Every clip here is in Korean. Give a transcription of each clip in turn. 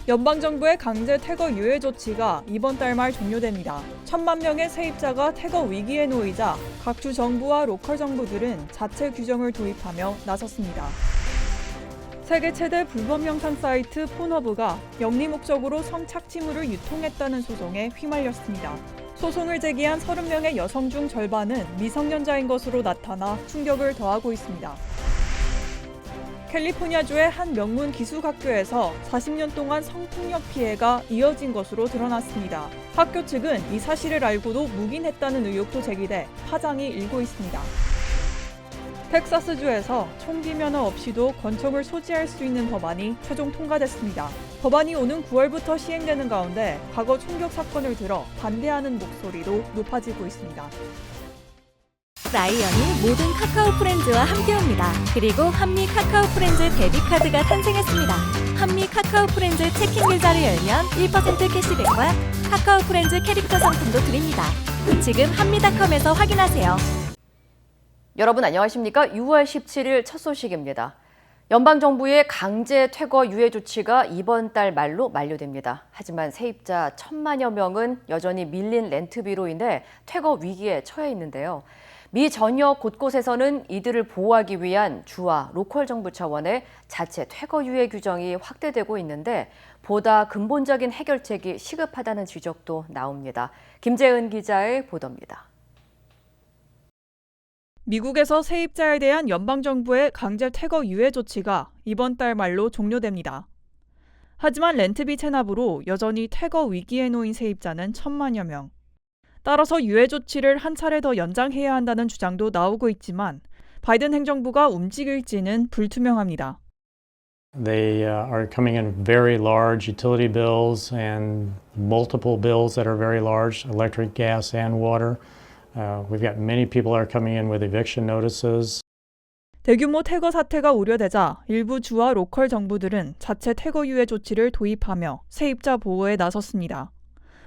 연방정부의 강제 퇴거 유예 조치가 이번 달 말 종료됩니다. 1,000만 명의 세입자가 퇴거 위기에 놓이자 각 주 정부와 로컬 정부들은 자체 규정을 도입하며 나섰습니다. 세계 최대 불법 영상 사이트 폰허브가 영리 목적으로 성착취물을 유통했다는 소송에 휘말렸습니다. 소송을 제기한 30명의 여성 중 절반은 미성년자인 것으로 나타나 충격을 더하고 있습니다. 캘리포니아주의 한 명문 기숙학교에서 40년 동안 성폭력 피해가 이어진 것으로 드러났습니다. 학교 측은 이 사실을 알고도 묵인했다는 의혹도 제기돼 파장이 일고 있습니다. 텍사스주에서 총기 면허 없이도 권총을 소지할 수 있는 법안이 최종 통과됐습니다. 법안이 오는 9월부터 시행되는 가운데 과거 총격 사건을 들어 반대하는 목소리도 높아지고 있습니다. 라이언이 모든 카카오 프렌즈와 함께합니다. 그리고 한미 카카오 프렌즈 데뷔카드가 탄생했습니다. 한미 카카오 프렌즈 체킹 계좌를 열면 1% 캐시백과 카카오 프렌즈 캐릭터 상품도 드립니다. 지금 한미닷컴에서 확인하세요. 여러분 안녕하십니까? 6월 17일 첫 소식입니다. 연방정부의 강제 퇴거 유예 조치가 이번 달 말로 만료됩니다. 하지만 세입자 1,000만여 명은 여전히 밀린 렌트비로 인해 퇴거 위기에 처해 있는데요. 미 전역 곳곳에서는 이들을 보호하기 위한 주와 로컬 정부 차원의 자체 퇴거 유예 규정이 확대되고 있는데 보다 근본적인 해결책이 시급하다는 지적도 나옵니다. 김재은 기자의 보도입니다. 미국에서 세입자에 대한 연방정부의 강제 퇴거 유예 조치가 이번 달 말로 종료됩니다. 하지만 렌트비 체납으로 여전히 퇴거 위기에 놓인 세입자는 1,000만여 명. 따라서 유예 조치를 한 차례 더 연장해야 한다는 주장도 나오고 있지만 바이든 행정부가 움직일지는 불투명합니다. They are coming in very large utility bills and multiple bills that are very large, electric, gas, and water. We've got many people are coming in with eviction notices. 대규모 퇴거 사태가 우려되자 일부 주와 로컬 정부들은 자체 퇴거 유예 조치를 도입하며 세입자 보호에 나섰습니다.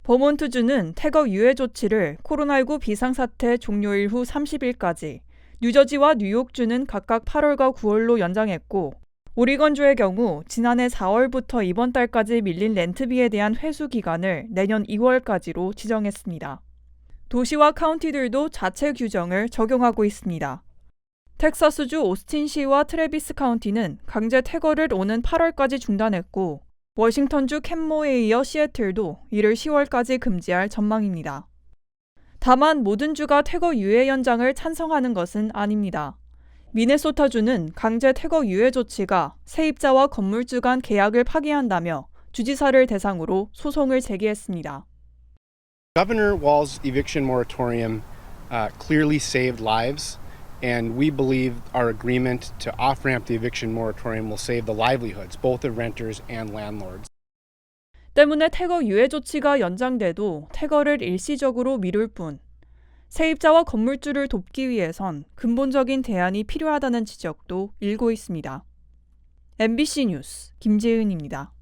버몬트주는 퇴거 유예 조치를 코로나19 비상사태 종료일 후 30일까지, 뉴저지와 뉴욕주는 각각 8월과 9월로 연장했고, 오리건주의 경우 지난해 4월부터 이번 달까지 밀린 렌트비에 대한 회수 기간을 내년 2월까지로 지정했습니다. 도시와 카운티들도 자체 규정을 적용하고 있습니다. 텍사스주 오스틴시와 트래비스 카운티는 강제 퇴거를 오는 8월까지 중단했고, 워싱턴주 캔모에 이어 시애틀도 이를 10월까지 금지할 전망입니다. 다만 모든 주가 퇴거 유예 연장을 찬성하는 것은 아닙니다. 미네소타주는 강제 퇴거 유예 조치가 세입자와 건물주 간 계약을 파기한다며 주지사를 대상으로 소송을 제기했습니다. Governor Walz's eviction moratorium clearly saved lives, and we believe our agreement to off-ramp the eviction moratorium will save the livelihoods, both of renters and landlords. 때문에 퇴거 유예 조치가 연장돼도 퇴거를 일시적으로 미룰 뿐, 세입자와 건물주를 돕기 위해선 근본적인 대안이 필요하다는 지적도 일고 있습니다. MBC 뉴스 김재은입니다.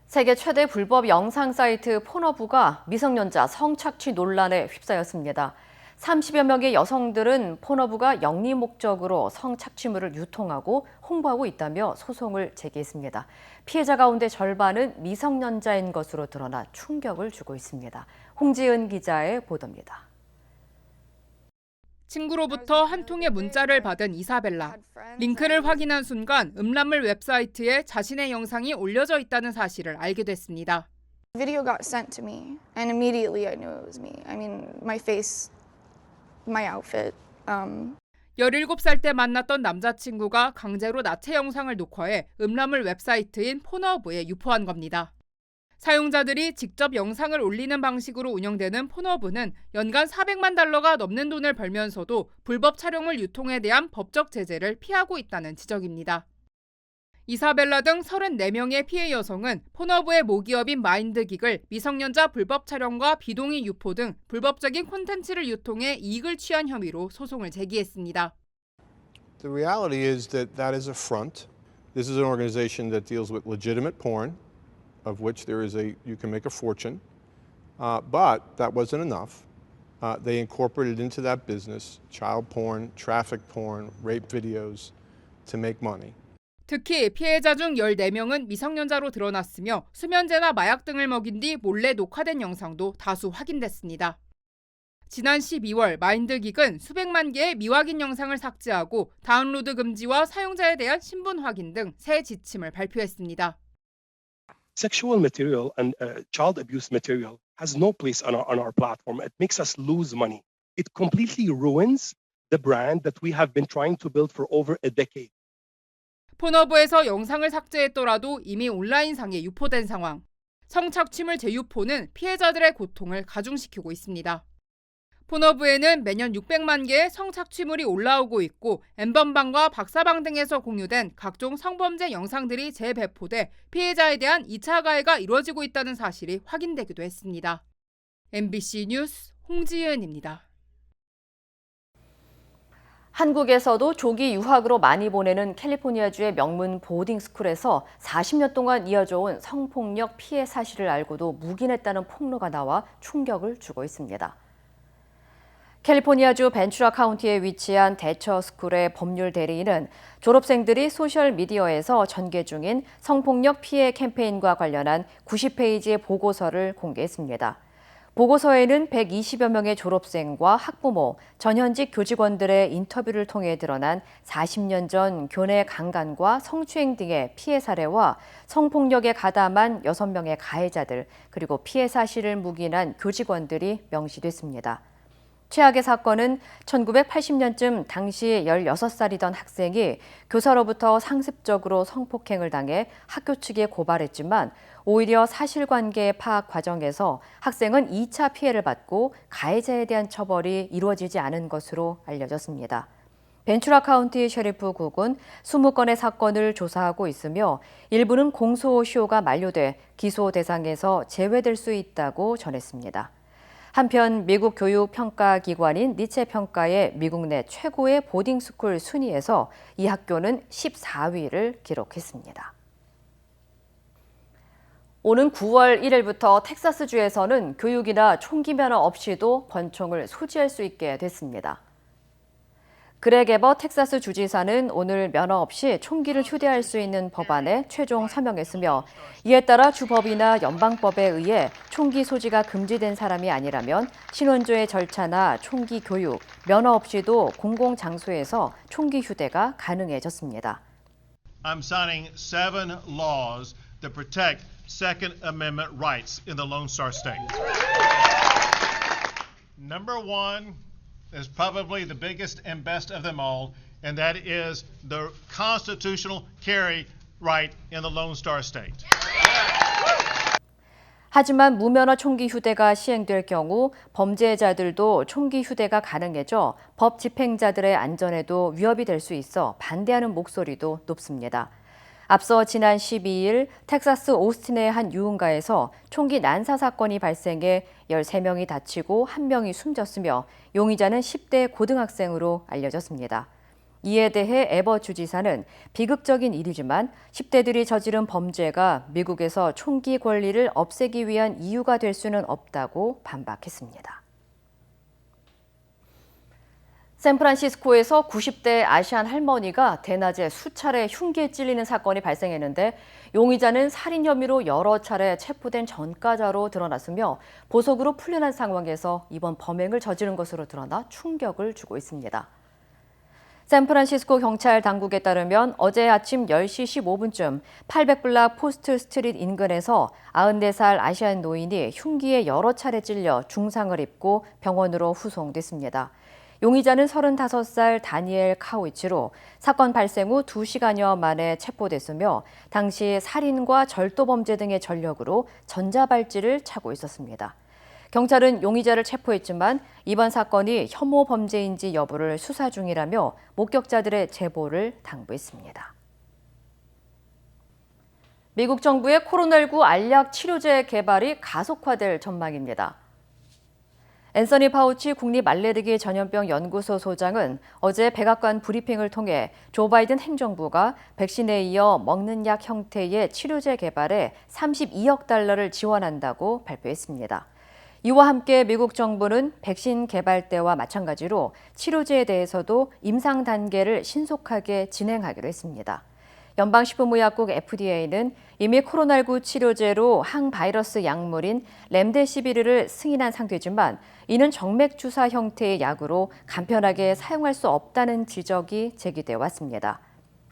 세계 최대 불법 영상 사이트 폰허브가 미성년자 성착취 논란에 휩싸였습니다. 30여 명의 여성들은 폰허브가 영리 목적으로 성착취물을 유통하고 홍보하고 있다며 소송을 제기했습니다. 피해자 가운데 절반은 미성년자인 것으로 드러나 충격을 주고 있습니다. 홍지은 기자의 보도입니다. 친구로부터 한 통의 문자를 받은 이사벨라. 링크를 확인한 순간 음란물 웹사이트에 자신의 영상이 올려져 있다는 사실을 알게 됐습니다. Video got sent to me and immediately I knew it was me. I mean, my face, my outfit. 17살 때 만났던 남자친구가 강제로 나체 영상을 녹화해 음란물 웹사이트인 폰허브에 유포한 겁니다. 사용자들이 직접 영상을 올리는 방식으로 운영되는 폰허브는 연간 400만 달러가 넘는 돈을 벌면서도 불법 촬영물 유통에 대한 법적 제재를 피하고 있다는 지적입니다. 이사벨라 등 34명의 피해 여성은 폰허브의 모기업인 마인드긱을 미성년자 불법 촬영과 비동의 유포 등 불법적인 콘텐츠를 유통해 이익을 취한 혐의로 소송을 제기했습니다. The reality is that that is a front. This is an organization that deals with legitimate porn, of which you can make a fortune. But that wasn't enough. They incorporated into that business child porn, traffic porn, rape videos to make money. 특히 피해자 중 14명은 미성년자로 드러났으며 수면제나 마약 등을 먹인 뒤 몰래 녹화된 영상도 다수 확인됐습니다. 지난 12월 마인드긱은 수백만 개의 미확인 영상을 삭제하고 다운로드 금지와 사용자에 대한 신분 확인 등 새 지침을 발표했습니다. Sexual material and child abuse material has no place on our platform. It makes us lose money. It completely ruins the brand that we have been trying to build for over a decade. 폰허브에서 영상을 삭제했더라도 이미 온라인상에 유포된 상황. 성착취물 재유포는 피해자들의 고통을 가중시키고 있습니다. 폰허브에는 매년 600만 개의 성착취물이 올라오고 있고 N번방과 박사방 등에서 공유된 각종 성범죄 영상들이 재배포돼 피해자에 대한 2차 가해가 이루어지고 있다는 사실이 확인되기도 했습니다. MBC 뉴스 홍지은입니다. 한국에서도 조기 유학으로 많이 보내는 캘리포니아주의 명문 보딩스쿨에서 40년 동안 이어져온 성폭력 피해 사실을 알고도 묵인했다는 폭로가 나와 충격을 주고 있습니다. 캘리포니아주 벤추라 카운티에 위치한 대처 스쿨의 법률 대리인은 졸업생들이 소셜미디어에서 전개 중인 성폭력 피해 캠페인과 관련한 90페이지의 보고서를 공개했습니다. 보고서에는 120여 명의 졸업생과 학부모, 전현직 교직원들의 인터뷰를 통해 드러난 40년 전 교내 강간과 성추행 등의 피해 사례와 성폭력에 가담한 6명의 가해자들, 그리고 피해 사실을 묵인한 교직원들이 명시됐습니다. 최악의 사건은 1980년쯤 당시 16살이던 학생이 교사로부터 상습적으로 성폭행을 당해 학교 측에 고발했지만 오히려 사실관계 파악 과정에서 학생은 2차 피해를 받고 가해자에 대한 처벌이 이루어지지 않은 것으로 알려졌습니다. 벤추라 카운티 셰리프국은 20건의 사건을 조사하고 있으며 일부는 공소시효가 만료돼 기소 대상에서 제외될 수 있다고 전했습니다. 한편 미국 교육평가기관인 니체 평가의 미국 내 최고의 보딩스쿨 순위에서 이 학교는 14위를 기록했습니다. 오는 9월 1일부터 텍사스주에서는 교육이나 총기 면허 없이도 권총을 소지할 수 있게 됐습니다. 그렉 에버 텍사스 주지사는 오늘 면허 없이 총기를 휴대할 수 있는 법안에 최종 서명했으며 이에 따라 주법이나 연방법에 의해 총기 소지가 금지된 사람이 아니라면 신원조회 절차나 총기 교육, 면허 없이도 공공장소에서 총기 휴대가 가능해졌습니다. I'm signing 7 laws that protect Second Amendment rights in the Lone Star State. Number 1 is probably the biggest and best of them all, and that is the constitutional carry right in the Lone Star State. 하지만 무면허 총기 휴대가 시행될 경우 범죄자들도 총기 휴대가 가능해져 법 집행자들의 안전에도 위협이 될 수 있어 반대하는 목소리도 높습니다. 앞서 지난 12일 텍사스 오스틴의 한 유흥가에서 총기 난사 사건이 발생해 13명이 다치고 1명이 숨졌으며 용의자는 10대 고등학생으로 알려졌습니다. 이에 대해 에버 주지사는 비극적인 일이지만 10대들이 저지른 범죄가 미국에서 총기 권리를 없애기 위한 이유가 될 수는 없다고 반박했습니다. 샌프란시스코에서 90대 아시안 할머니가 대낮에 수차례 흉기에 찔리는 사건이 발생했는데 용의자는 살인 혐의로 여러 차례 체포된 전과자로 드러났으며 보석으로 풀려난 상황에서 이번 범행을 저지른 것으로 드러나 충격을 주고 있습니다. 샌프란시스코 경찰 당국에 따르면 어제 아침 10시 15분쯤 800블락 포스트 스트릿 인근에서 94살 아시안 노인이 흉기에 여러 차례 찔려 중상을 입고 병원으로 후송됐습니다. 용의자는 35살 다니엘 카우이치로 사건 발생 후 2시간여 만에 체포됐으며 당시 살인과 절도 범죄 등의 전력으로 전자발찌를 차고 있었습니다. 경찰은 용의자를 체포했지만 이번 사건이 혐오 범죄인지 여부를 수사 중이라며 목격자들의 제보를 당부했습니다. 미국 정부의 코로나19 알약 치료제 개발이 가속화될 전망입니다. 앤서니 파우치 국립 알레르기 전염병 연구소 소장은 어제 백악관 브리핑을 통해 조 바이든 행정부가 백신에 이어 먹는 약 형태의 치료제 개발에 32억 달러를 지원한다고 발표했습니다. 이와 함께 미국 정부는 백신 개발 때와 마찬가지로 치료제에 대해서도 임상 단계를 신속하게 진행하기로 했습니다. 연방식품의약국 FDA는 이미 코로나19 치료제로 항바이러스 약물인 렘데시비르를 승인한 상태지만 이는 정맥 주사 형태의 약으로 간편하게 사용할 수 없다는 지적이 제기돼 왔습니다.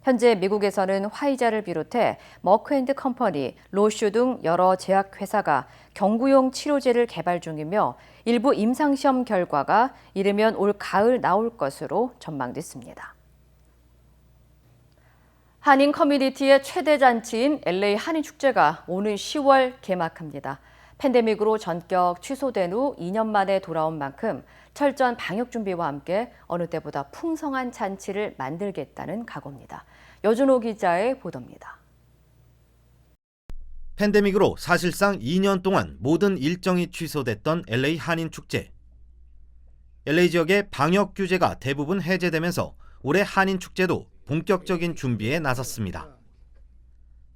현재 미국에서는 화이자를 비롯해 머크앤드컴퍼니, 로슈 등 여러 제약회사가 경구용 치료제를 개발 중이며 일부 임상시험 결과가 이르면 올 가을 나올 것으로 전망됐습니다. 한인 커뮤니티의 최대 잔치인 LA 한인축제가 오는 10월 개막합니다. 팬데믹으로 전격 취소된 후 2년 만에 돌아온 만큼 철저한 방역 준비와 함께 어느 때보다 풍성한 잔치를 만들겠다는 각오입니다. 여준호 기자의 보도입니다. 팬데믹으로 사실상 2년 동안 모든 일정이 취소됐던 LA 한인축제. LA 지역의 방역 규제가 대부분 해제되면서 올해 한인축제도 본격적인 준비에 나섰습니다.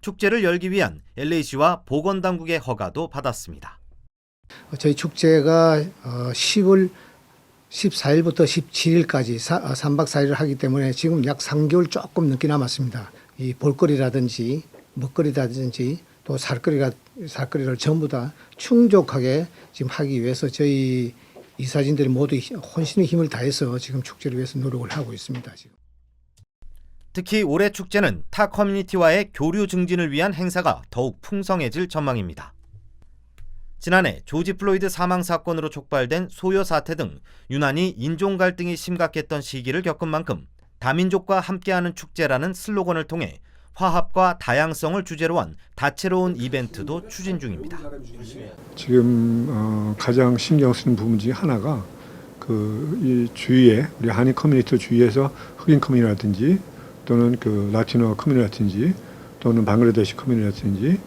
축제를 열기 위한 LA시와 보건당국의 허가도 받았습니다. 저희 축제가 10월 14일부터 17일까지 3박 4일을 하기 때문에 지금 약 3개월 조금 넘게 남았습니다. 이 볼거리라든지 먹거리라든지 또 살거리를 전부 다 충족하게 지금 하기 위해서 저희 이사진들이 모두 혼신의 힘을 다해서 지금 축제를 위해서 노력을 하고 있습니다. 지금. 특히 올해 축제는 타 커뮤니티와의 교류 증진을 위한 행사가 더욱 풍성해질 전망입니다. 지난해 조지 플로이드 사망 사건으로 촉발된 소요 사태 등 유난히 인종 갈등이 심각했던 시기를 겪은 만큼 다민족과 함께하는 축제라는 슬로건을 통해 화합과 다양성을 주제로 한 다채로운 이벤트도 추진 중입니다. 지금 가장 신경 쓰는 부분 중에 하나가 이 주위에 우리 한인 커뮤니티 주위에서 흑인 커뮤니티라든지 또는 라티노 커뮤니티라든지 또는 방글라데시 커뮤니티라든지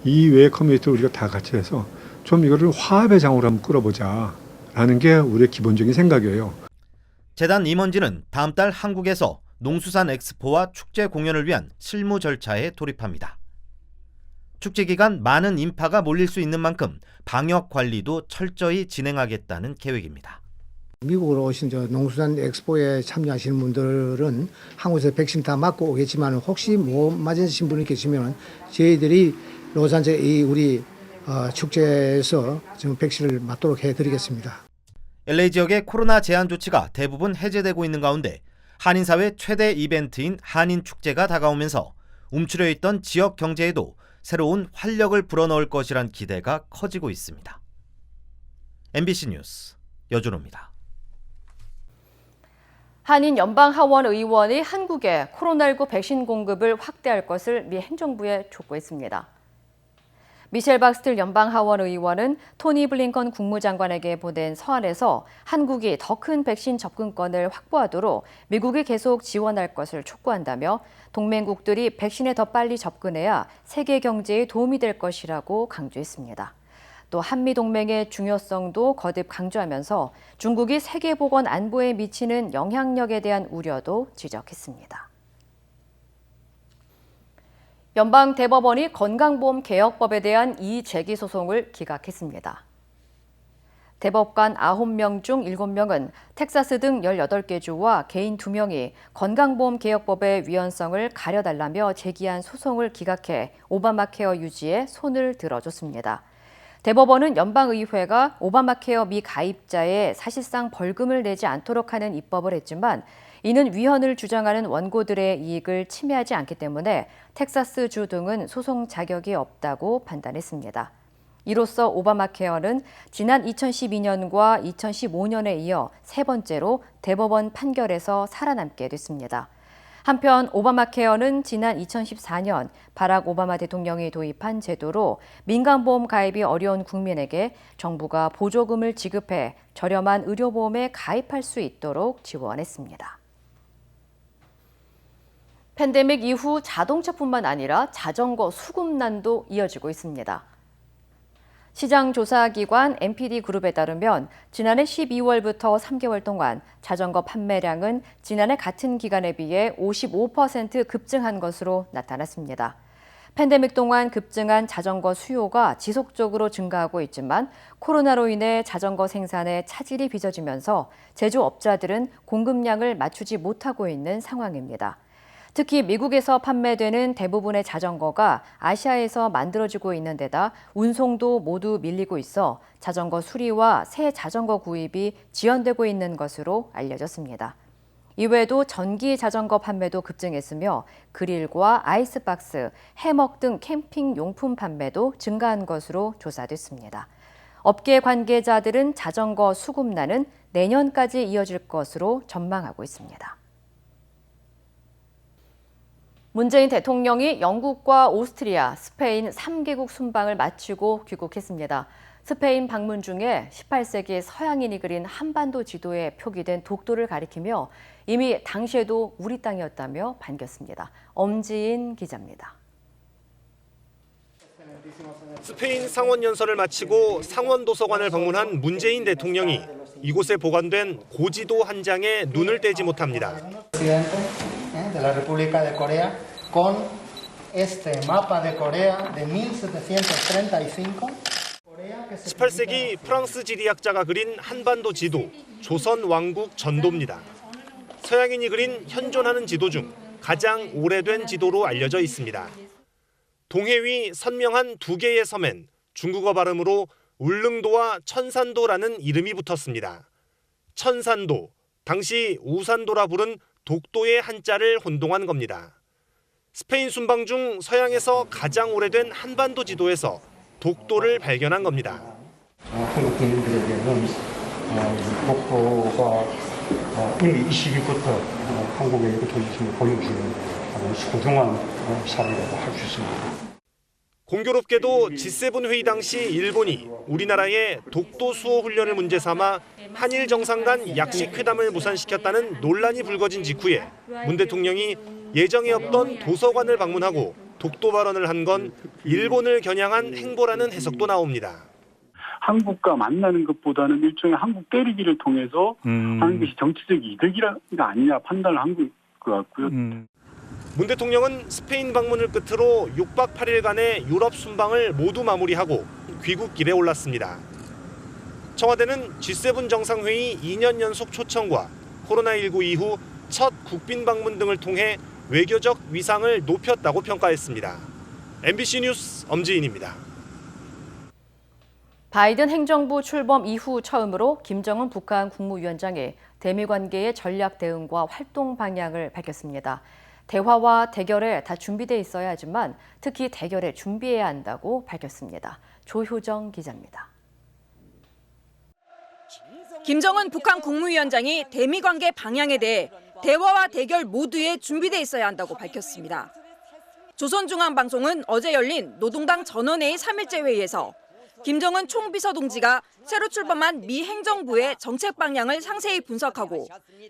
이 외의 커뮤니티를 우리가 다 같이 해서 좀 이거를 화합의 장으로 한번 끌어보자라는 게 우리의 기본적인 생각이에요. 재단 임원진은 다음 달 한국에서 농수산 엑스포와 축제 공연을 위한 실무 절차에 돌입합니다. 축제 기간 많은 인파가 몰릴 수 있는 만큼 방역 관리도 철저히 진행하겠다는 계획입니다. 미국으로 오신 농수산 엑스포에 참여하시는 분들은 한국에서 백신 다 맞고 오겠지만 혹시 못 맞으신 분이 계시면 저희들이 로산제 우리 축제에서 지금 백신을 맞도록 해드리겠습니다. LA 지역의 코로나 제한 조치가 대부분 해제되고 있는 가운데 한인사회 최대 이벤트인 한인축제가 다가오면서 움츠려 있던 지역 경제에도 새로운 활력을 불어넣을 것이란 기대가 커지고 있습니다. MBC 뉴스 여준호입니다. 한인 연방하원 의원이 한국에 코로나19 백신 공급을 확대할 것을 미 행정부에 촉구했습니다. 미셸 박스틸 연방하원 의원은 토니 블링컨 국무장관에게 보낸 서한에서 한국이 더 큰 백신 접근권을 확보하도록 미국이 계속 지원할 것을 촉구한다며 동맹국들이 백신에 더 빨리 접근해야 세계 경제에 도움이 될 것이라고 강조했습니다. 또 한미동맹의 중요성도 거듭 강조하면서 중국이 세계보건 안보에 미치는 영향력에 대한 우려도 지적했습니다. 연방대법원이 건강보험 개혁법에 대한 이의제기 소송을 기각했습니다. 대법관 9명 중 7명은 텍사스 등 18개 주와 개인 2명이 건강보험 개혁법의 위헌성을 가려달라며 제기한 소송을 기각해 오바마 케어 유지에 손을 들어줬습니다. 대법원은 연방의회가 오바마 케어 미가입자에 사실상 벌금을 내지 않도록 하는 입법을 했지만 이는 위헌을 주장하는 원고들의 이익을 침해하지 않기 때문에 텍사스주 등은 소송 자격이 없다고 판단했습니다. 이로써 오바마 케어는 지난 2012년과 2015년에 이어 세 번째로 대법원 판결에서 살아남게 됐습니다. 한편 오바마 케어는 지난 2014년 바락 오바마 대통령이 도입한 제도로 민간보험 가입이 어려운 국민에게 정부가 보조금을 지급해 저렴한 의료보험에 가입할 수 있도록 지원했습니다. 팬데믹 이후 자동차뿐만 아니라 자전거 수급난도 이어지고 있습니다. 시장조사기관 NPD그룹에 따르면 지난해 12월부터 3개월 동안 자전거 판매량은 지난해 같은 기간에 비해 55% 급증한 것으로 나타났습니다. 팬데믹 동안 급증한 자전거 수요가 지속적으로 증가하고 있지만 코로나로 인해 자전거 생산에 차질이 빚어지면서 제조업자들은 공급량을 맞추지 못하고 있는 상황입니다. 특히 미국에서 판매되는 대부분의 자전거가 아시아에서 만들어지고 있는 데다 운송도 모두 밀리고 있어 자전거 수리와 새 자전거 구입이 지연되고 있는 것으로 알려졌습니다. 이외에도 전기 자전거 판매도 급증했으며 그릴과 아이스박스, 해먹 등 캠핑 용품 판매도 증가한 것으로 조사됐습니다. 업계 관계자들은 자전거 수급난은 내년까지 이어질 것으로 전망하고 있습니다. 문재인 대통령이 영국과 오스트리아, 스페인 3개국 순방을 마치고 귀국했습니다. 스페인 방문 중에 18세기 서양인이 그린 한반도 지도에 표기된 독도를 가리키며 이미 당시에도 우리 땅이었다며 반겼습니다. 엄지인 기자입니다. 스페인 상원 연설을 마치고 상원도서관을 방문한 문재인 대통령이 이곳에 보관된 고지도 한 장에 눈을 떼지 못합니다. 18세기 프랑스 지리학자가 그린 한반도 지도, 조선 왕국 전도입니다. 서양인이 그린 현존하는 지도 중 가장 오래된 지도로 알려져 있습니다. 동해 위 선명한 두 개의 섬엔 중국어 발음으로 울릉도와 천산도라는 이름이 붙었습니다. 천산도, 당시 우산도라 부른 독도의 한자를 혼동한 겁니다. 스페인 순방 중 서양에서 가장 오래된 한반도 지도에서 독도를 발견한 겁니다. 한국 국민들에게는 독도가 이미 이 시기부터 한국의 조직심을 보여주는 소중한 사례라고 할 수 있습니다. 공교롭게도 G7 회의 당시 일본이 우리나라의 독도 수호 훈련을 문제 삼아 한일 정상 간 약식 회담을 무산시켰다는 논란이 불거진 직후에 문 대통령이 예정에 없던 도서관을 방문하고 독도 발언을 한 건 일본을 겨냥한 행보라는 해석도 나옵니다. 한국과 만나는 것보다는 일종의 한국 때리기를 통해서 하는 것이 정치적 이득이가 아니냐 판단을 한 것 같고요. 문 대통령은 스페인 방문을 끝으로 6박 8일간의 유럽 순방을 모두 마무리하고 귀국길에 올랐습니다. 청와대는 G7 정상회의 2년 연속 초청과 코로나19 이후 첫 국빈 방문 등을 통해 외교적 위상을 높였다고 평가했습니다. MBC 뉴스 엄지인입니다. 바이든 행정부 출범 이후 처음으로 김정은 북한 국무위원장이 대미 관계의 전략 대응과 활동 방향을 밝혔습니다. 대화와 대결에 다 준비돼 있어야 하지만 특히 대결에 준비해야 한다고 밝혔습니다. 조효정 기자입니다. 김정은 북한 국무위원장이 대미 관계 방향에 대해 대화와 대결 모두에 준비돼 있어야 한다고 밝혔습니다. 조선중앙방송은 어제 열린 노동당 전원회의 3일째 회의에서 김정은 총비서 동지가 새로 출범한 미 행정부의 정책 방향을 상세히 분석하고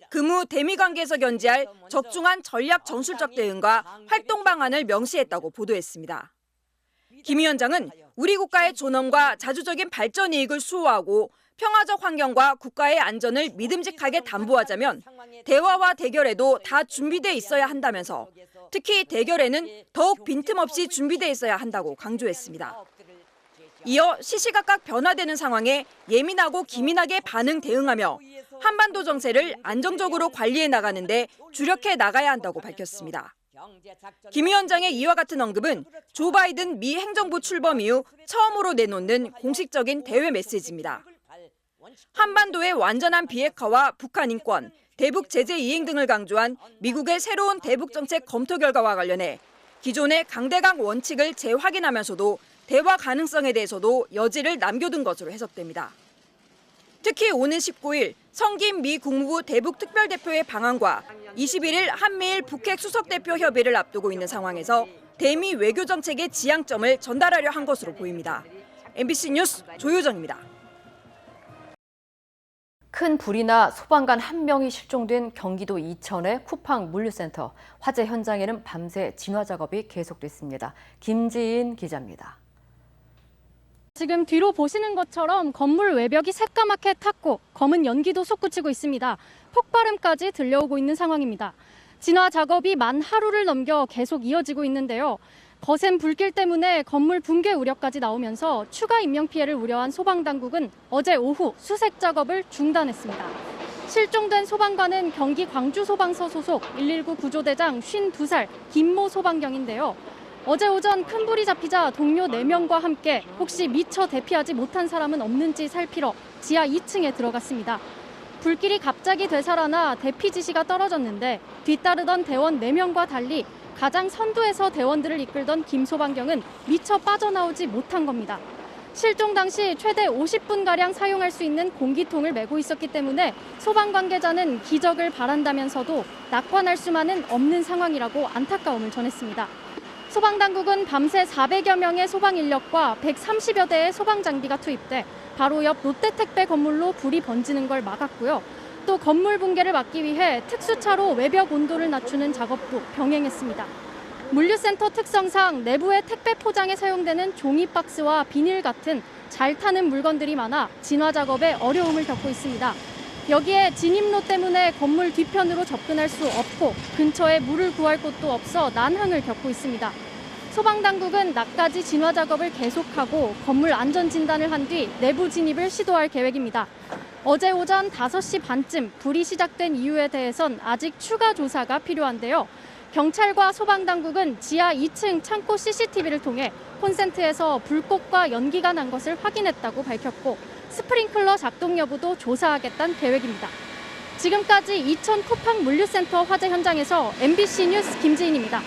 금후 대미 관계에서 견지할 적중한 전략 전술적 대응과 활동 방안을 명시했다고 보도했습니다. 김 위원장은 우리 국가의 존엄과 자주적인 발전 이익을 수호하고 평화적 환경과 국가의 안전을 믿음직하게 담보하자면 대화와 대결에도 다 준비돼 있어야 한다면서 특히 대결에는 더욱 빈틈없이 준비돼 있어야 한다고 강조했습니다. 이어 시시각각 변화되는 상황에 예민하고 기민하게 반응 대응하며 한반도 정세를 안정적으로 관리해 나가는데 주력해 나가야 한다고 밝혔습니다. 김 위원장의 이와 같은 언급은 조 바이든 미 행정부 출범 이후 처음으로 내놓는 공식적인 대외 메시지입니다. 한반도의 완전한 비핵화와 북한 인권, 대북 제재 이행 등을 강조한 미국의 새로운 대북 정책 검토 결과와 관련해 기존의 강대강 원칙을 재확인하면서도 대화 가능성에 대해서도 여지를 남겨둔 것으로 해석됩니다. 특히 오는 19일 성김 미 국무부 대북 특별대표의 방한과 21일 한미일 북핵 수석대표 협의를 앞두고 있는 상황에서 대미 외교 정책의 지향점을 전달하려 한 것으로 보입니다. MBC 뉴스 조효정입니다. 큰 불이 나 소방관 1명이 실종된 경기도 이천의 쿠팡 물류센터. 화재 현장에는 밤새 진화 작업이 계속됐습니다. 김지인 기자입니다. 지금 뒤로 보시는 것처럼 건물 외벽이 새까맣게 탔고 검은 연기도 솟구치고 있습니다. 폭발음까지 들려오고 있는 상황입니다. 진화 작업이 만 하루를 넘겨 계속 이어지고 있는데요. 거센 불길 때문에 건물 붕괴 우려까지 나오면서 추가 인명피해를 우려한 소방당국은 어제 오후 수색 작업을 중단했습니다. 실종된 소방관은 경기 광주소방서 소속 119 구조대장 52살 김모 소방경인데요. 어제 오전 큰 불이 잡히자 동료 4명과 함께 혹시 미처 대피하지 못한 사람은 없는지 살피러 지하 2층에 들어갔습니다. 불길이 갑자기 되살아나 대피 지시가 떨어졌는데 뒤따르던 대원 4명과 달리 가장 선두에서 대원들을 이끌던 김 소방경은 미처 빠져나오지 못한 겁니다. 실종 당시 최대 50분가량 사용할 수 있는 공기통을 메고 있었기 때문에 소방 관계자는 기적을 바란다면서도 낙관할 수만은 없는 상황이라고 안타까움을 전했습니다. 소방당국은 밤새 400여 명의 소방 인력과 130여 대의 소방 장비가 투입돼 바로 옆 롯데택배 건물로 불이 번지는 걸 막았고요. 또 건물 붕괴를 막기 위해 특수차로 외벽 온도를 낮추는 작업도 병행했습니다. 물류센터 특성상 내부의 택배 포장에 사용되는 종이 박스와 비닐 같은 잘 타는 물건들이 많아 진화 작업에 어려움을 겪고 있습니다. 여기에 진입로 때문에 건물 뒤편으로 접근할 수 없고 근처에 물을 구할 곳도 없어 난항을 겪고 있습니다. 소방당국은 낮까지 진화 작업을 계속하고 건물 안전 진단을 한 뒤 내부 진입을 시도할 계획입니다. 어제 오전 5시 반쯤 불이 시작된 이유에 대해선 아직 추가 조사가 필요한데요. 경찰과 소방당국은 지하 2층 창고 CCTV를 통해 콘센트에서 불꽃과 연기가 난 것을 확인했다고 밝혔고 스프링클러 작동 여부도 조사하겠다는 계획입니다. 지금까지 이천 쿠팡 물류센터 화재 현장에서 MBC 뉴스 김지인입니다.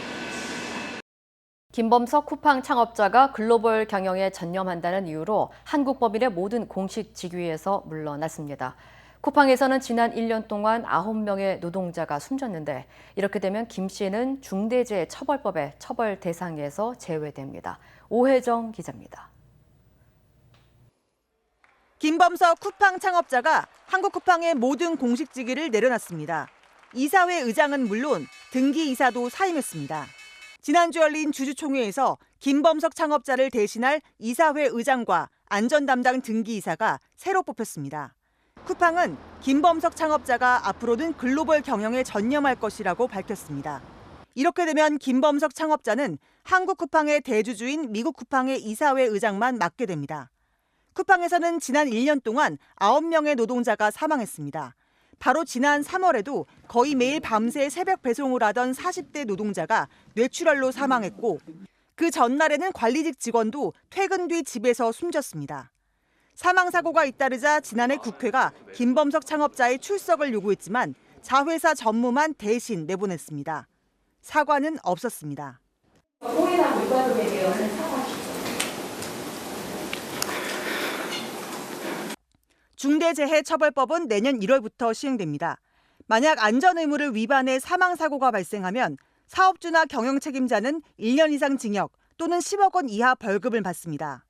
김범석 쿠팡 창업자가 글로벌 경영에 전념한다는 이유로 한국법인의 모든 공식 직위에서 물러났습니다. 쿠팡에서는 지난 1년 동안 9명의 노동자가 숨졌는데 이렇게 되면 김 씨는 중대재해처벌법의 처벌 대상에서 제외됩니다. 오혜정 기자입니다. 김범석 쿠팡 창업자가 한국 쿠팡의 모든 공식 직위를 내려놨습니다. 이사회 의장은 물론 등기 이사도 사임했습니다. 지난주 열린 주주총회에서 김범석 창업자를 대신할 이사회 의장과 안전 담당 등기 이사가 새로 뽑혔습니다. 쿠팡은 김범석 창업자가 앞으로는 글로벌 경영에 전념할 것이라고 밝혔습니다. 이렇게 되면 김범석 창업자는 한국 쿠팡의 대주주인 미국 쿠팡의 이사회 의장만 맡게 됩니다. 쿠팡에서는 지난 1년 동안 9명의 노동자가 사망했습니다. 바로 지난 3월에도 거의 매일 밤새 새벽 배송을 하던 40대 노동자가 뇌출혈로 사망했고 그 전날에는 관리직 직원도 퇴근 뒤 집에서 숨졌습니다. 사망 사고가 잇따르자 지난해 국회가 김범석 창업자의 출석을 요구했지만 자회사 전무만 대신 내보냈습니다. 사과는 없었습니다. 중대재해처벌법은 내년 1월부터 시행됩니다. 만약 안전의무를 위반해 사망사고가 발생하면 사업주나 경영책임자는 1년 이상 징역 또는 10억 원 이하 벌금을 받습니다.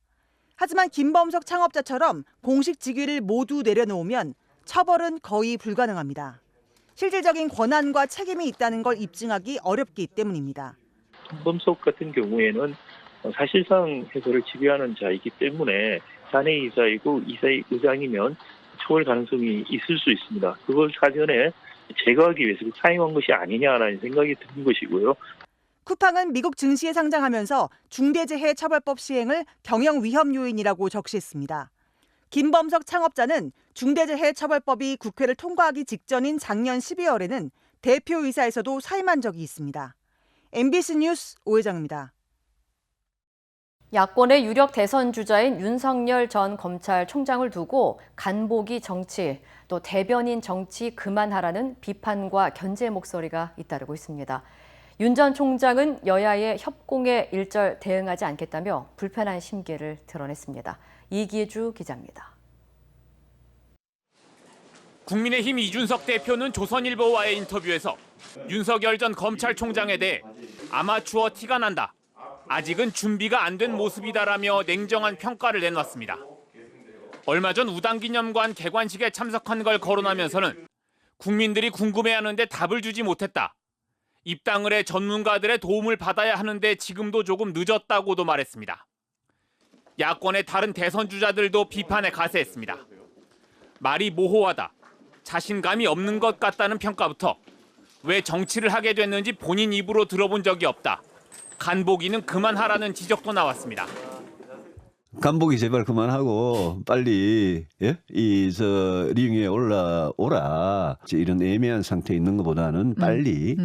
하지만 김범석 창업자처럼 공식 직위를 모두 내려놓으면 처벌은 거의 불가능합니다. 실질적인 권한과 책임이 있다는 걸 입증하기 어렵기 때문입니다. 김범석 같은 경우에는 사실상 회사를 지배하는 자이기 때문에 사내이사이고 이사의 의장이면 처벌 가능성이 있을 수 있습니다. 그걸 사전에 제거하기 위해서 사임한 것이 아니냐라는 생각이 드는 것이고요. 쿠팡은 미국 증시에 상장하면서 중대재해처벌법 시행을 경영 위험 요인이라고 적시했습니다. 김범석 창업자는 중대재해처벌법이 국회를 통과하기 직전인 작년 12월에는 대표이사에서도 사임한 적이 있습니다. MBC 뉴스 오혜정입니다. 야권의 유력 대선 주자인 윤석열 전 검찰총장을 두고 간보기 정치, 또 대변인 정치 그만하라는 비판과 견제 목소리가 잇따르고 있습니다. 윤 전 총장은 여야의 협공에 일절 대응하지 않겠다며 불편한 심기를 드러냈습니다. 이기주 기자입니다. 국민의힘 이준석 대표는 조선일보와의 인터뷰에서 윤석열 전 검찰총장에 대해 아마추어 티가 난다. 아직은 준비가 안 된 모습이다라며 냉정한 평가를 내놨습니다. 얼마 전 우당기념관 개관식에 참석한 걸 거론하면서는 국민들이 궁금해하는데 답을 주지 못했다. 입당을 해 전문가들의 도움을 받아야 하는데 지금도 조금 늦었다고도 말했습니다. 야권의 다른 대선 주자들도 비판에 가세했습니다. 말이 모호하다. 자신감이 없는 것 같다는 평가부터 왜 정치를 하게 됐는지 본인 입으로 들어본 적이 없다. 간보기는 그만하라는 지적도 나왔습니다. 간보기 제발 그만하고 빨리 링 위에 올라오라. 이런 애매한 상태에 있는 것보다는 빨리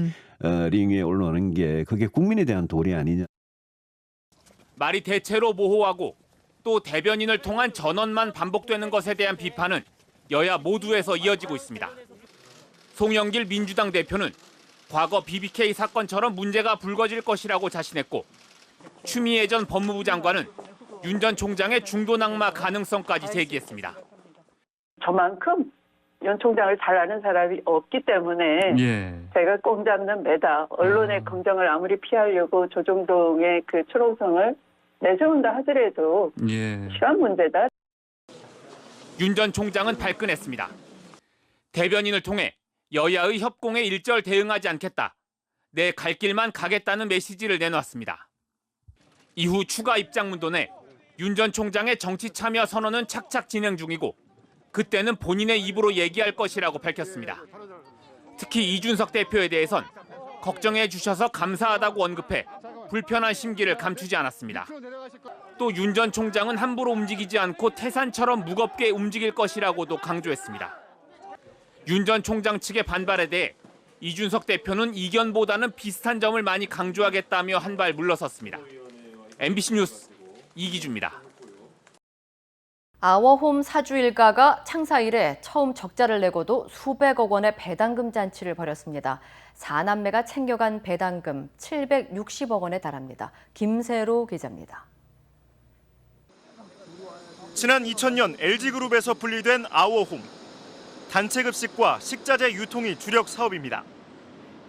링 위에 올라오는 게 그게 국민에 대한 도리 아니냐. 말이 대체로 모호하고 또 대변인을 통한 전언만 반복되는 것에 대한 비판은 여야 모두에서 이어지고 있습니다. 송영길 민주당 대표는 과거 BBK 사건처럼 문제가 불거질 것이라고 자신했고 추미애 전 법무부 장관은 윤 전 총장의 중도 낙마 가능성까지 제기했습니다. 저만큼 윤 총장을 잘 아는 사람이 없기 때문에 제가 꼼 잡는 매다. 언론의 검증을 아무리 피하려고 조정동의 그 추론성을 내세운다 하더라도 시간 문제다. 윤 전 총장은 발끈했습니다. 대변인을 통해 여야의 협공에 일절 대응하지 않겠다. 내 갈 길만 가겠다는 메시지를 내놨습니다. 이후 추가 입장문도 내 윤 전 총장의 정치 참여 선언은 착착 진행 중이고 그때는 본인의 입으로 얘기할 것이라고 밝혔습니다. 특히 이준석 대표에 대해선 걱정해 주셔서 감사하다고 언급해 불편한 심기를 감추지 않았습니다. 또 윤 전 총장은 함부로 움직이지 않고 태산처럼 무겁게 움직일 것이라고도 강조했습니다. 윤 전 총장 측의 반발에 대해 이준석 대표는 이견보다는 비슷한 점을 많이 강조하겠다며 한 발 물러섰습니다. MBC 뉴스 이기주입니다. 아워홈 사주 일가가 창사 이래 처음 적자를 내고도 수백억 원의 배당금 잔치를 벌였습니다. 4남매가 챙겨간 배당금 760억 원에 달합니다. 김세로 기자입니다. 지난 2000년 LG그룹에서 분리된 아워홈. 단체 급식과 식자재 유통이 주력 사업입니다.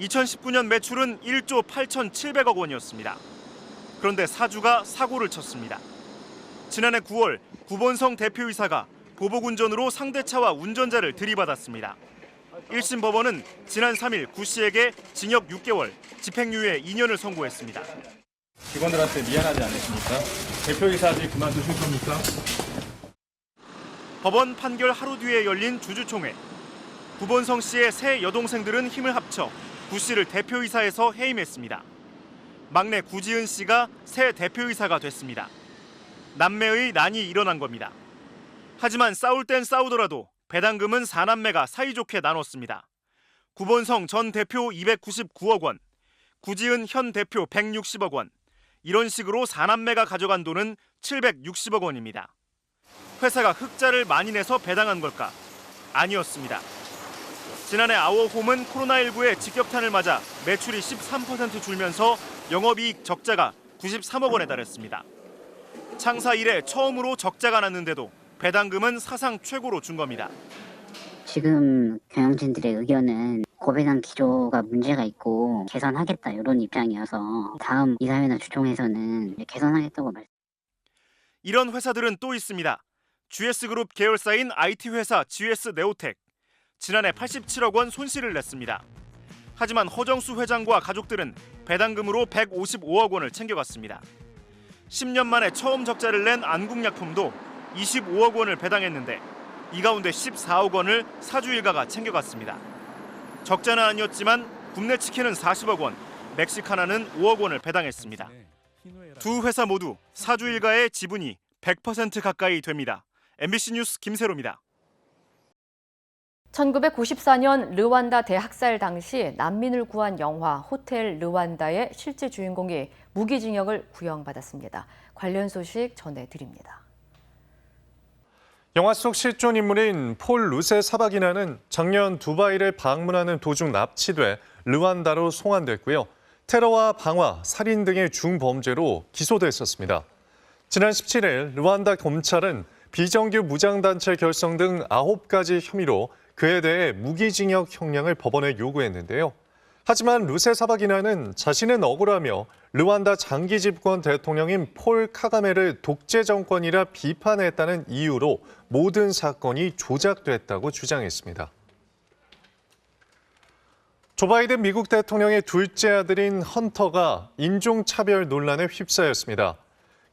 2019년 매출은 1조 8,700억 원이었습니다. 그런데 사주가 사고를 쳤습니다. 지난해 9월 구본성 대표이사가 보복운전으로 상대차와 운전자를 들이받았습니다. 1심 법원은 지난 3일 구 씨에게 징역 6개월, 집행유예 2년을 선고했습니다. 직원들한테 미안하지 않으십니까? 대표이사 아직 그만두실 겁니까? 법원 판결 하루 뒤에 열린 주주총회. 구본성 씨의 세 여동생들은 힘을 합쳐 구 씨를 대표이사에서 해임했습니다. 막내 구지은 씨가 새 대표이사가 됐습니다. 남매의 난이 일어난 겁니다. 하지만 싸울 땐 싸우더라도 배당금은 4남매가 사이좋게 나눴습니다. 구본성 전 대표 299억 원, 구지은 현 대표 160억 원, 이런 식으로 4남매가 가져간 돈은 760억 원입니다. 회사가 흑자를 많이 내서 배당한 걸까? 아니었습니다. 지난해 아워홈은 코로나19의 직격탄을 맞아 매출이 13% 줄면서 영업이익 적자가 93억 원에 달했습니다. 창사 이래 처음으로 적자가 났는데도 배당금은 사상 최고로 준 겁니다. 지금 경영진들의 의견은 고배당 기조가 문제가 있고 개선하겠다 이런 입장이어서 다음 이사회나 주총에서는 개선하겠다고 말씀. 이런 회사들은 또 있습니다. GS그룹 계열사인 IT회사 GS네오텍. 지난해 87억 원 손실을 냈습니다. 하지만 허정수 회장과 가족들은 배당금으로 155억 원을 챙겨갔습니다. 10년 만에 처음 적자를 낸 안국약품도 25억 원을 배당했는데 이 가운데 14억 원을 사주 일가가 챙겨갔습니다. 적자는 아니었지만 굽네 치킨은 40억 원, 멕시카나는 5억 원을 배당했습니다. 두 회사 모두 사주 일가의 지분이 100% 가까이 됩니다. MBC 뉴스 김세로입니다. 1994년 르완다 대학살 당시 난민을 구한 영화 호텔 르완다의 실제 주인공이 무기징역을 구형받았습니다. 관련 소식 전해드립니다. 영화 속 실존 인물인 폴 루세사바기나는 작년 두바이를 방문하는 도중 납치돼 르완다로 송환됐고요. 테러와 방화, 살인 등의 중범죄로 기소됐었습니다. 지난 17일 르완다 검찰은 비정규 무장단체 결성 등 9가지 혐의로 그에 대해 무기징역 형량을 법원에 요구했는데요. 하지만 루세사바기나는 자신은 억울하며 르완다 장기 집권 대통령인 폴 카가메를 독재 정권이라 비판했다는 이유로 모든 사건이 조작됐다고 주장했습니다. 조 바이든 미국 대통령의 둘째 아들인 헌터가 인종차별 논란에 휩싸였습니다.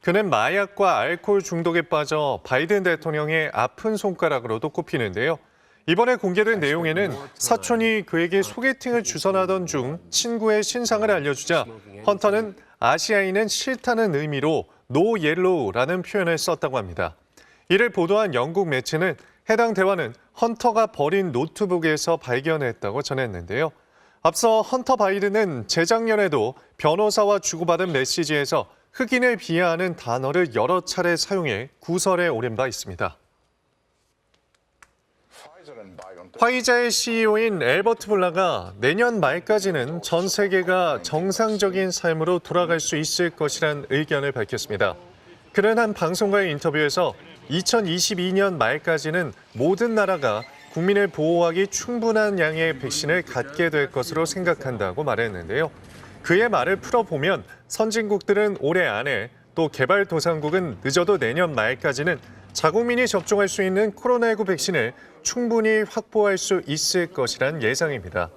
그는 마약과 알코올 중독에 빠져 바이든 대통령의 아픈 손가락으로도 꼽히는데요. 이번에 공개된 내용에는 사촌이 그에게 소개팅을 주선하던 중 친구의 신상을 알려주자 헌터는 아시아인은 싫다는 의미로 No Yellow라는 표현을 썼다고 합니다. 이를 보도한 영국 매체는 해당 대화는 헌터가 버린 노트북에서 발견했다고 전했는데요. 앞서 헌터 바이든은 재작년에도 변호사와 주고받은 메시지에서 흑인을 비하하는 단어를 여러 차례 사용해 구설에 오른 바 있습니다. 화이자의 CEO인 앨버트 볼라가 내년 말까지는 전 세계가 정상적인 삶으로 돌아갈 수 있을 것이란 의견을 밝혔습니다. 그는 한 방송과의 인터뷰에서 2022년 말까지는 모든 나라가 국민을 보호하기 충분한 양의 백신을 갖게 될 것으로 생각한다고 말했는데요. 그의 말을 풀어보면 선진국들은 올해 안에 또 개발도상국은 늦어도 내년 말까지는 자국민이 접종할 수 있는 코로나19 백신을 충분히 확보할 수 있을 것이란 예상입니다.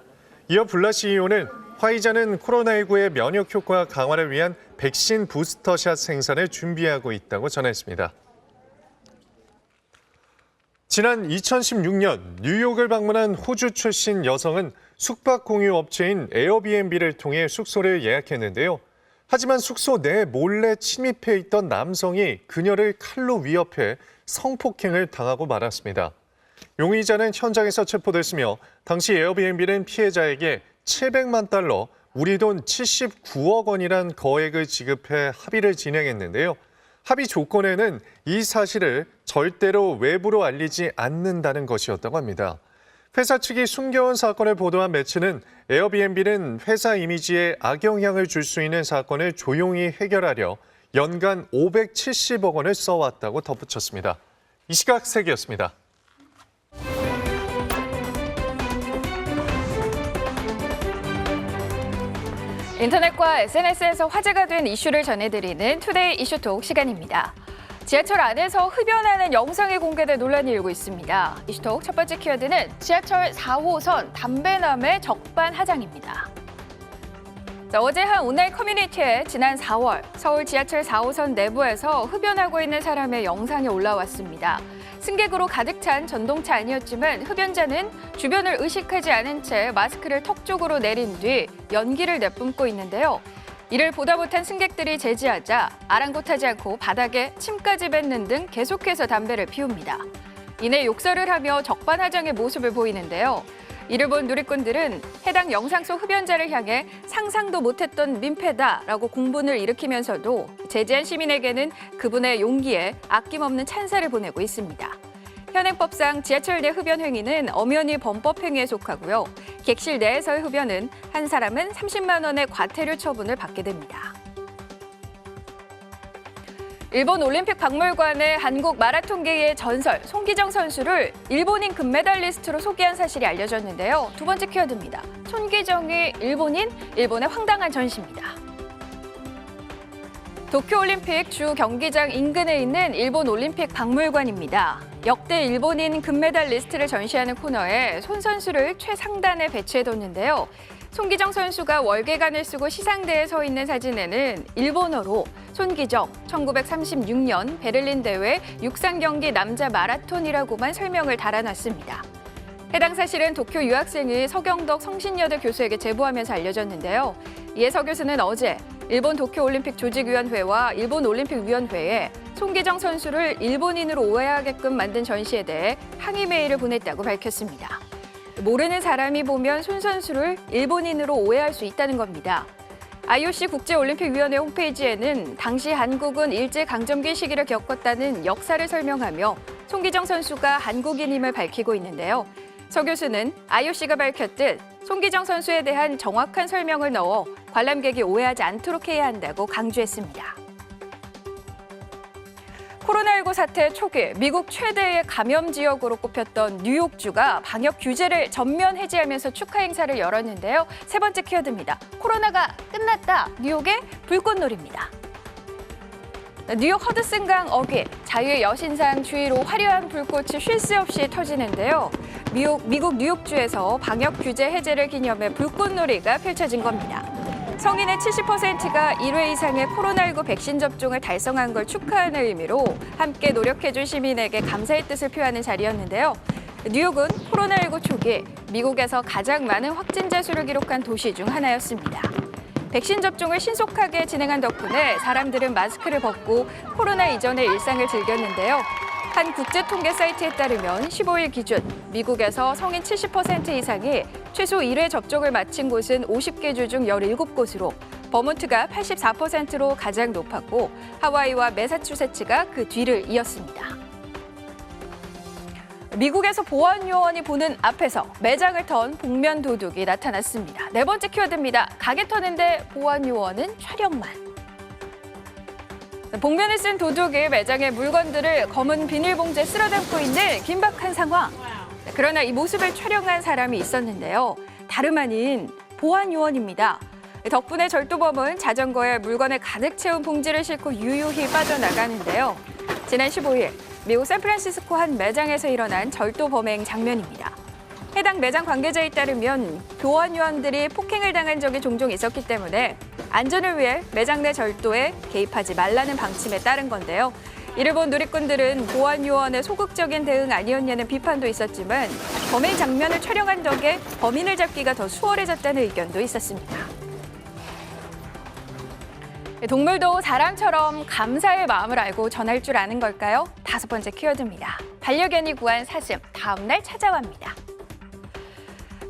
이어 블라 CEO는 화이자는 코로나19의 면역 효과 강화를 위한 백신 부스터샷 생산을 준비하고 있다고 전했습니다. 지난 2016년 뉴욕을 방문한 호주 출신 여성은 숙박 공유 업체인 에어비앤비를 통해 숙소를 예약했는데요. 하지만 숙소 내 몰래 침입해 있던 남성이 그녀를 칼로 위협해 성폭행을 당하고 말았습니다. 용의자는 현장에서 체포됐으며 당시 에어비앤비는 피해자에게 700만 달러, 우리 돈 79억 원이란 거액을 지급해 합의를 진행했는데요. 합의 조건에는 이 사실을 절대로 외부로 알리지 않는다는 것이었다고 합니다. 회사 측이 숨겨온 사건을 보도한 매체는 에어비앤비는 회사 이미지에 악영향을 줄 수 있는 사건을 조용히 해결하려 연간 570억 원을 써왔다고 덧붙였습니다. 이 시각 세계였습니다. 인터넷과 SNS에서 화제가 된 이슈를 전해드리는 투데이 이슈톡 시간입니다. 지하철 안에서 흡연하는 영상이 공개돼 논란이 일고 있습니다. 이슈톡 첫 번째 키워드는 지하철 4호선 담배남의 적반하장입니다. 어제 한 온라인 커뮤니티에 지난 4월 서울 지하철 4호선 내부에서 흡연하고 있는 사람의 영상이 올라왔습니다. 승객으로 가득 찬 전동차 아니었지만 흡연자는 주변을 의식하지 않은 채 마스크를 턱 쪽으로 내린 뒤 연기를 내뿜고 있는데요. 이를 보다 못한 승객들이 제지하자 아랑곳하지 않고 바닥에 침까지 뱉는 등 계속해서 담배를 피웁니다. 이내 욕설을 하며 적반하장의 모습을 보이는데요. 이를 본 누리꾼들은 해당 영상 속 흡연자를 향해 상상도 못했던 민폐다라고 공분을 일으키면서도 제지한 시민에게는 그분의 용기에 아낌없는 찬사를 보내고 있습니다. 현행법상 지하철 내 흡연 행위는 엄연히 범법 행위에 속하고요. 객실 내에서의 흡연은 한 사람은 30만 원의 과태료 처분을 받게 됩니다. 일본 올림픽 박물관의 한국 마라톤계의 전설 손기정 선수를 일본인 금메달리스트로 소개한 사실이 알려졌는데요. 두 번째 키워드입니다. 손기정이 일본인, 일본의 황당한 전시입니다. 도쿄올림픽 주 경기장 인근에 있는 일본 올림픽 박물관입니다. 역대 일본인 금메달리스트를 전시하는 코너에 손 선수를 최상단에 배치해뒀는데요. 손기정 선수가 월계관을 쓰고 시상대에 서 있는 사진에는 일본어로 손기정 1936년 베를린 대회 육상 경기 남자 마라톤이라고만 설명을 달아놨습니다. 해당 사실은 도쿄 유학생이 서경덕 성신여대 교수에게 제보하면서 알려졌는데요. 이에 서 교수는 어제 일본 도쿄올림픽 조직위원회와 일본올림픽위원회에 손기정 선수를 일본인으로 오해하게끔 만든 전시에 대해 항의 메일을 보냈다고 밝혔습니다. 모르는 사람이 보면 손 선수를 일본인으로 오해할 수 있다는 겁니다. IOC 국제올림픽위원회 홈페이지에는 당시 한국은 일제강점기 시기를 겪었다는 역사를 설명하며 손기정 선수가 한국인임을 밝히고 있는데요. 서 교수는 IOC가 밝혔듯 손기정 선수에 대한 정확한 설명을 넣어 관람객이 오해하지 않도록 해야 한다고 강조했습니다. 코로나19 사태 초기 미국 최대의 감염 지역으로 꼽혔던 뉴욕주가 방역 규제를 전면 해제하면서 축하 행사를 열었는데요. 세 번째 키워드입니다. 코로나가 끝났다. 뉴욕의 불꽃놀이입니다. 뉴욕 허드슨강 어귀, 자유의 여신상 주위로 화려한 불꽃이 쉴 새 없이 터지는데요. 미국 뉴욕주에서 방역 규제 해제를 기념해 불꽃놀이가 펼쳐진 겁니다. 성인의 70%가 1회 이상의 코로나19 백신 접종을 달성한 걸 축하하는 의미로 함께 노력해준 시민에게 감사의 뜻을 표하는 자리였는데요. 뉴욕은 코로나19 초기 미국에서 가장 많은 확진자 수를 기록한 도시 중 하나였습니다. 백신 접종을 신속하게 진행한 덕분에 사람들은 마스크를 벗고 코로나 이전의 일상을 즐겼는데요. 한 국제통계 사이트에 따르면 15일 기준 미국에서 성인 70% 이상이 최소 1회 접종을 마친 곳은 50개 주 중 17곳으로 버몬트가 84%로 가장 높았고 하와이와 매사추세츠가 그 뒤를 이었습니다. 미국에서 보안요원이 보는 앞에서 매장을 턴 복면 도둑이 나타났습니다. 네 번째 키워드입니다. 가게 터는데 보안요원은 촬영만. 복면을 쓴 도둑이 매장의 물건들을 검은 비닐봉지에 쓸어 담고 있는 긴박한 상황. 그러나 이 모습을 촬영한 사람이 있었는데요. 다름 아닌 보안요원입니다. 덕분에 절도범은 자전거에 물건을 가득 채운 봉지를 싣고 유유히 빠져나가는데요. 지난 15일 미국 샌프란시스코 한 매장에서 일어난 절도 범행 장면입니다. 해당 매장 관계자에 따르면 보안요원들이 폭행을 당한 적이 종종 있었기 때문에 안전을 위해 매장 내 절도에 개입하지 말라는 방침에 따른 건데요. 이를 본 누리꾼들은 보안요원의 소극적인 대응 아니었냐는 비판도 있었지만 범행 장면을 촬영한 덕에 범인을 잡기가 더 수월해졌다는 의견도 있었습니다. 동물도 사람처럼 감사의 마음을 알고 전할 줄 아는 걸까요? 다섯 번째 키워드입니다. 반려견이 구한 사슴, 다음 날 찾아갑니다.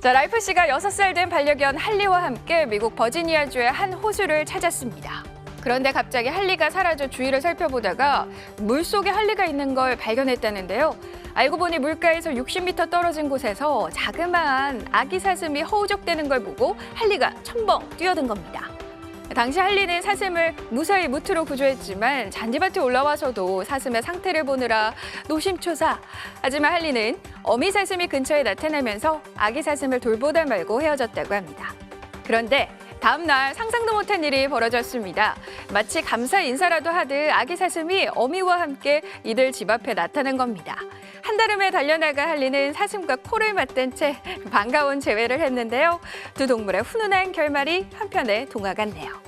자, 라이프 씨가 6살 된 반려견 할리와 함께 미국 버지니아주의 한 호수를 찾았습니다. 그런데 갑자기 할리가 사라져 주위를 살펴보다가 물속에 할리가 있는 걸 발견했다는데요. 알고 보니 물가에서 60m 떨어진 곳에서 자그마한 아기 사슴이 허우적대는 걸 보고 할리가 첨벙 뛰어든 겁니다. 당시 할리는 사슴을 무사히 무트로 구조했지만 잔디밭에 올라와서도 사슴의 상태를 보느라 노심초사. 하지만 할리는 어미 사슴이 근처에 나타나면서 아기 사슴을 돌보다 말고 헤어졌다고 합니다. 그런데 다음 날 상상도 못한 일이 벌어졌습니다. 마치 감사 인사라도 하듯 아기 사슴이 어미와 함께 이들 집 앞에 나타난 겁니다. 한달음에 달려나가 할리는 사슴과 코를 맞댄 채 반가운 재회를 했는데요. 두 동물의 훈훈한 결말이 한편의 동화 같네요.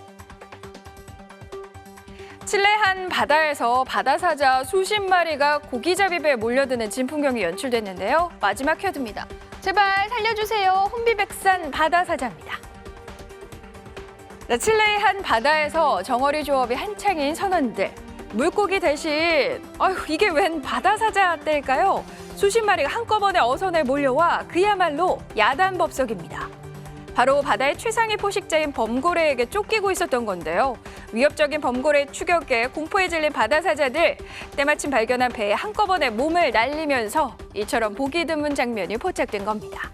칠레 한 바다에서 바다사자 수십 마리가 고기잡이배에 몰려드는 진풍경이 연출됐는데요. 마지막 퀴즈입니다. 제발 살려주세요. 혼비백산 바다사자입니다. 칠레의 한 바다에서 정어리 조업이 한창인 선원들. 물고기 대신 이게 웬 바다사자 떼일까요? 수십 마리가 한꺼번에 어선에 몰려와 그야말로 야단법석입니다. 바로 바다의 최상위 포식자인 범고래에게 쫓기고 있었던 건데요. 위협적인 범고래 추격에 공포에 질린 바다사자들, 때마침 발견한 배에 한꺼번에 몸을 날리면서 이처럼 보기 드문 장면이 포착된 겁니다.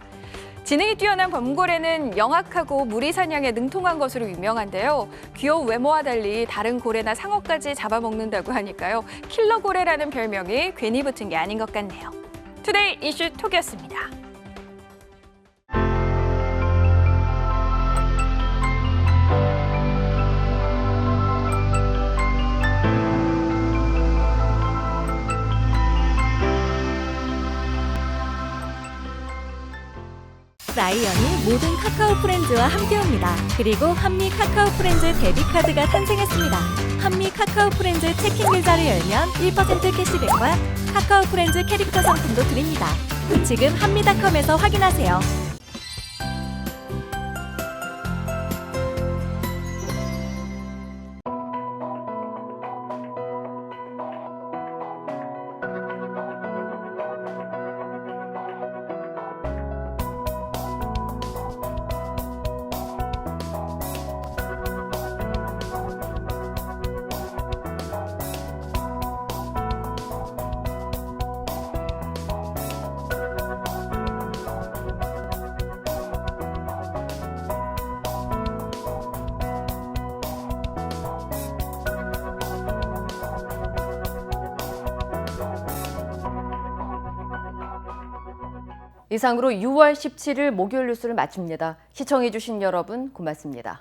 지능이 뛰어난 범고래는 영악하고 무리 사냥에 능통한 것으로 유명한데요. 귀여운 외모와 달리 다른 고래나 상어까지 잡아먹는다고 하니까요. 킬러고래라는 별명이 괜히 붙은 게 아닌 것 같네요. 투데이 이슈 톡이었습니다. 라이언이 모든 카카오 프렌즈와 함께합니다. 그리고 한미 카카오 프렌즈 데뷔카드가 탄생했습니다. 한미 카카오 프렌즈 체킹 계좌를 열면 1% 캐시백과 카카오 프렌즈 캐릭터 상품도 드립니다. 지금 한미닷컴에서 확인하세요. 이상으로 6월 17일 목요일 뉴스를 마칩니다. 시청해주신 여러분 고맙습니다.